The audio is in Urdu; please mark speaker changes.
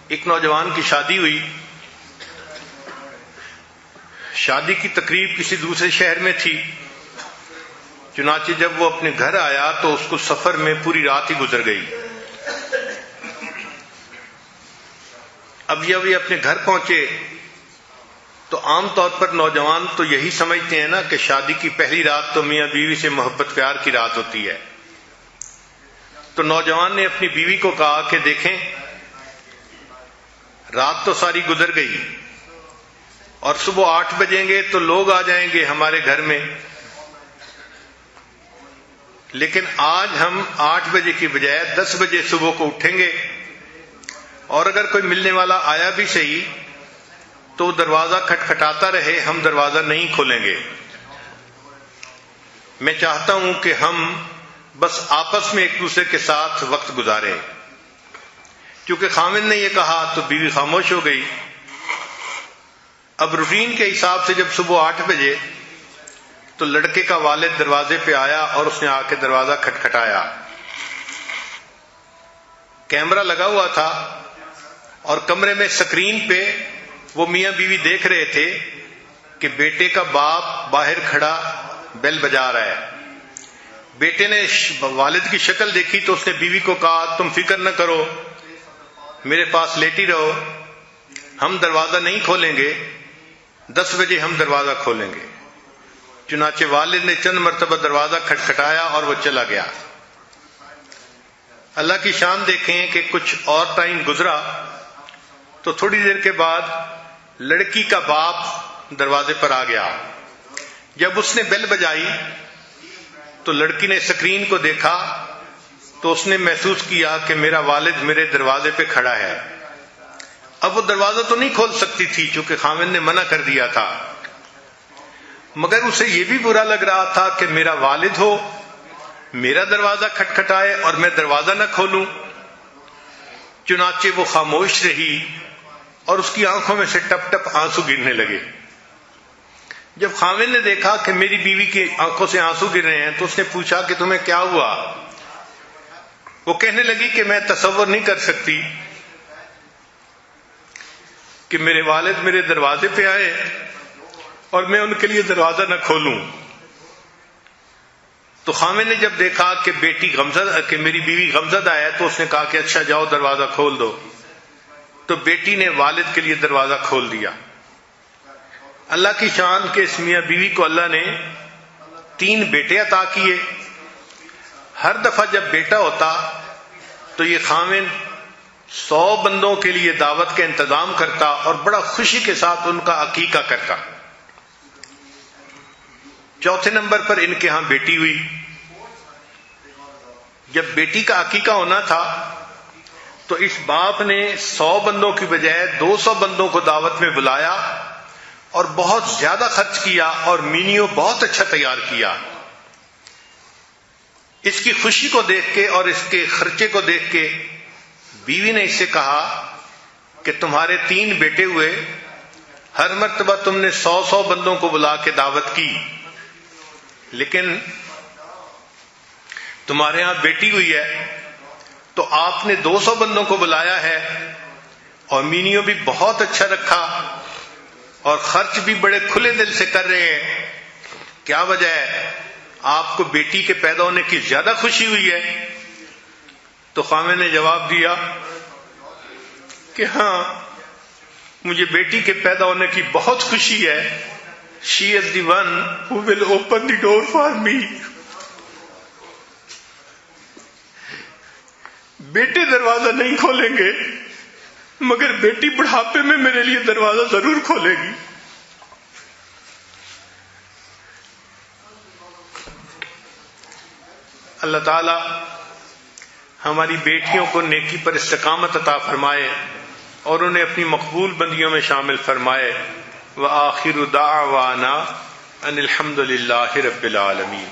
Speaker 1: ایک نوجوان کی شادی ہوئی. شادی کی تقریب کسی دوسرے شہر میں تھی. چنانچہ جب وہ اپنے گھر آیا تو اس کو سفر میں پوری رات ہی گزر گئی. اب جب یہ اپنے گھر پہنچے تو عام طور پر نوجوان تو یہی سمجھتے ہیں نا کہ شادی کی پہلی رات تو میاں بیوی سے محبت پیار کی رات ہوتی ہے. تو نوجوان نے اپنی بیوی کو کہا کہ دیکھیں رات تو ساری گزر گئی اور صبح 8 بجیں گے تو لوگ آ جائیں گے ہمارے گھر میں، لیکن آج ہم 8 بجے کی بجائے 10 بجے صبح کو اٹھیں گے، اور اگر کوئی ملنے والا آیا بھی صحیح تو دروازہ کھٹکھٹاتا رہے، ہم دروازہ نہیں کھولیں گے. میں چاہتا ہوں کہ ہم بس آپس میں ایک دوسرے کے ساتھ وقت گزاریں. کیونکہ خاوند نے یہ کہا تو بیوی خاموش ہو گئی. اب روٹین کے حساب سے جب صبح 8 بجے تو لڑکے کا والد دروازے پہ آیا اور اس نے آ کے دروازہ کھٹکھٹایا. کیمرہ لگا ہوا تھا اور کمرے میں سکرین پہ وہ میاں بیوی دیکھ رہے تھے کہ بیٹے کا باپ باہر کھڑا بیل بجا رہا ہے. بیٹے نے والد کی شکل دیکھی تو اس نے بیوی کو کہا تم فکر نہ کرو، میرے پاس لیٹی رہو، ہم دروازہ نہیں کھولیں گے، 10 بجے ہم دروازہ کھولیں گے. چنانچہ والد نے چند مرتبہ دروازہ کھٹکھٹایا اور وہ چلا گیا. اللہ کی شان دیکھیں کہ کچھ اور ٹائم گزرا تو تھوڑی دیر کے بعد لڑکی کا باپ دروازے پر آ گیا. جب اس نے بیل بجائی تو لڑکی نے سکرین کو دیکھا تو اس نے محسوس کیا کہ میرا والد میرے دروازے پہ کھڑا ہے. اب وہ دروازہ تو نہیں کھول سکتی تھی چونکہ خاوند نے منع کر دیا تھا، مگر اسے یہ بھی برا لگ رہا تھا کہ میرا والد ہو، میرا دروازہ کھٹکھٹائے اور میں دروازہ نہ کھولوں. چنانچہ وہ خاموش رہی اور اس کی آنکھوں میں سے ٹپ ٹپ آنسو گرنے لگے. جب خاوند نے دیکھا کہ میری بیوی کی آنکھوں سے آنسو گر رہے ہیں تو اس نے پوچھا کہ تمہیں کیا ہوا؟ وہ کہنے لگی کہ میں تصور نہیں کر سکتی کہ میرے والد میرے دروازے پہ آئے اور میں ان کے لیے دروازہ نہ کھولوں. تو خاوند نے جب دیکھا کہ میری بیوی غمزدہ ہے تو اس نے کہا کہ اچھا جاؤ دروازہ کھول دو. تو بیٹی نے والد کے لیے دروازہ کھول دیا. اللہ کی شان کے اس میاں بیوی کو اللہ نے 3 بیٹے عطا کیے. ہر دفعہ جب بیٹا ہوتا تو یہ خاوند 100 بندوں کے لیے دعوت کا انتظام کرتا اور بڑا خوشی کے ساتھ ان کا عقیقہ کرتا. چوتھے نمبر پر ان کے ہاں بیٹی ہوئی. جب بیٹی کا عقیقہ ہونا تھا تو اس باپ نے 100 بندوں کی بجائے 200 بندوں کو دعوت میں بلایا اور بہت زیادہ خرچ کیا اور مینیو بہت اچھا تیار کیا. اس کی خوشی کو دیکھ کے اور اس کے خرچے کو دیکھ کے بیوی نے اس سے کہا کہ تمہارے 3 بیٹے ہوئے، ہر مرتبہ تم نے 100 بندوں کو بلا کے دعوت کی، لیکن تمہارے ہاں بیٹی ہوئی ہے تو آپ نے 200 بندوں کو بلایا ہے اور مینیو بھی بہت اچھا رکھا اور خرچ بھی بڑے کھلے دل سے کر رہے ہیں. کیا وجہ ہے؟ آپ کو بیٹی کے پیدا ہونے کی زیادہ خوشی ہوئی ہے؟ تو خاوند نے جواب دیا کہ ہاں مجھے بیٹی کے پیدا ہونے کی بہت خوشی ہے. She is the one who will open the door for me. بیٹے دروازہ نہیں کھولیں گے مگر بیٹی بڑھاپے میں میرے لیے دروازہ ضرور کھولے گی. اللہ تعالی ہماری بیٹیوں کو نیکی پر استقامت عطا فرمائے اور انہیں اپنی مقبول بندیوں میں شامل فرمائے. وآخر دعوانا ان الحمد للہ رب العالمین.